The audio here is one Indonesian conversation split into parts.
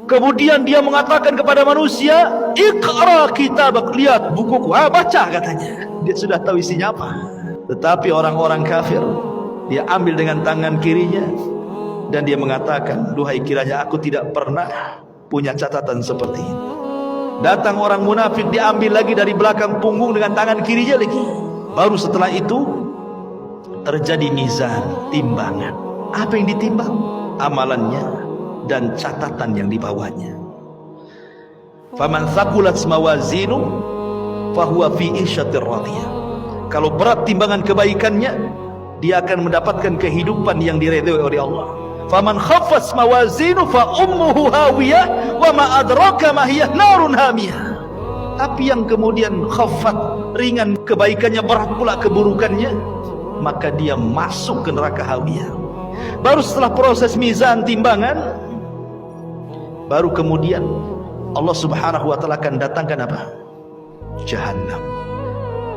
Kemudian dia mengatakan kepada manusia, "Iqra kitabak," lihat bukuku, baca katanya. Dia sudah tahu isinya apa. Tetapi orang-orang kafir, dia ambil dengan tangan kirinya dan dia mengatakan, "Duhai, kiranya aku tidak pernah punya catatan seperti ini." Datang orang munafik, diambil lagi dari belakang punggung dengan tangan kirinya lagi. Baru setelah itu terjadi mizan, timbangan. Apa yang ditimbang? Amalannya dan catatan yang dibawanya. Faman thaqulat mawazinu fahuwa fi 'ishatir radiyah. Kalau berat timbangan kebaikannya, dia akan mendapatkan kehidupan yang diridhoi oleh Allah. Faman khaffat mawazinu fa ummuhu hawiyah wa ma adraka ma hiya narun hamiyah. Tapi yang kemudian khaffat, ringan kebaikannya, berat pula keburukannya, maka dia masuk ke neraka hawiyah. Baru setelah proses mizan, timbangan, baru kemudian Allah subhanahu wa ta'ala akan datangkan apa? Jahannam.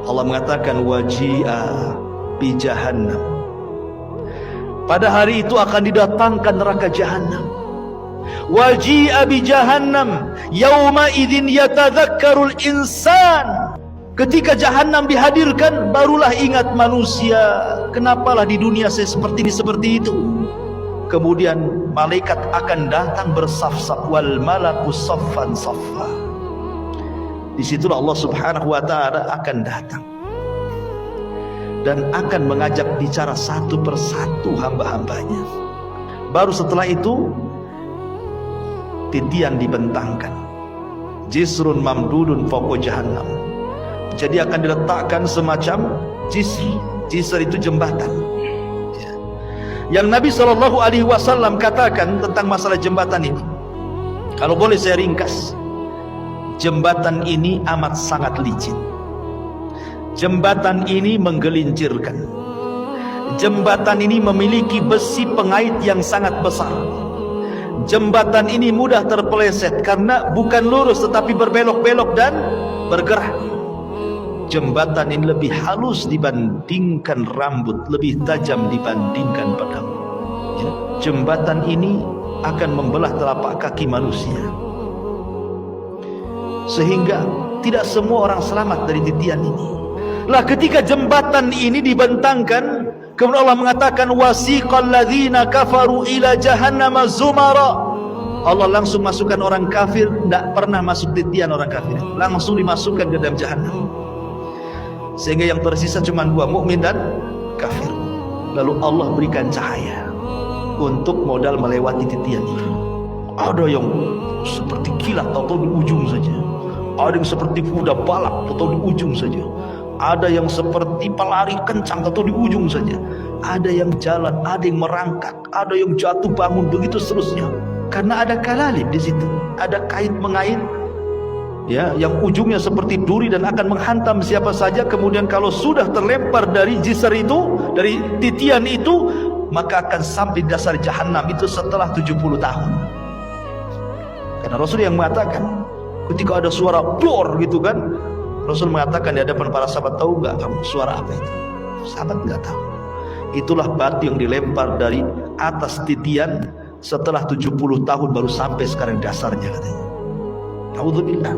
Allah mengatakan waji'a bi jahannam. Pada hari itu akan didatangkan neraka jahannam. Waji'a bi jahannam yauma idzin yatadzakkarul insan. Ketika jahannam dihadirkan, barulah ingat manusia, kenapalah di dunia saya seperti ini, seperti itu. Kemudian malaikat akan datang bersaf-saf, wal malaku saffan saffa. Disitulah Allah subhanahu wa ta'ala akan datang dan akan mengajak bicara satu persatu hamba-hambanya. Baru setelah itu titian dibentangkan, jisrun mamdudun fawqa jahannam. Jadi akan diletakkan semacam jisr. Jisr itu jembatan. Yang Nabi SAW katakan tentang masalah jembatan ini, kalau boleh saya ringkas, jembatan ini amat sangat licin. Jembatan ini menggelincirkan. Jembatan ini memiliki besi pengait yang sangat besar. Jembatan ini mudah terpeleset karena bukan lurus tetapi berbelok-belok dan bergerak. Jembatan ini lebih halus dibandingkan rambut, lebih tajam dibandingkan pedang. Ya. Jembatan ini akan membelah telapak kaki manusia, sehingga tidak semua orang selamat dari titian ini. Lah ketika jembatan ini dibentangkan, kemudian Allah mengatakan wasiqal ladzina kafaru ila jahannama zumara. Allah langsung masukkan orang kafir, tidak pernah masuk titian orang kafir, langsung dimasukkan ke dalam jahannam. Sehingga yang tersisa cuma dua, mukmin dan kafir. Lalu Allah berikan cahaya untuk modal melewati titian itu. Ada yang seperti kilat atau di ujung saja. Ada yang seperti kuda balap atau di ujung saja. Ada yang seperti pelari kencang atau di ujung saja. Ada yang jalan, ada yang merangkak, ada yang jatuh bangun, begitu seterusnya. Karena ada kalalib di situ, ada kait mengait, ya, yang ujungnya seperti duri dan akan menghantam siapa saja. Kemudian kalau sudah terlempar dari jisr itu, dari titian itu, maka akan sampai di dasar jahanam itu setelah 70 tahun. Karena Rasul yang mengatakan ketika ada suara dor gitu kan, Rasul mengatakan di hadapan para sahabat, tahu nggak kamu suara apa itu? Sahabat nggak tahu. Itulah batu yang dilempar dari atas titian setelah 70 tahun baru sampai sekarang dasarnya katanya. Naudzubillah.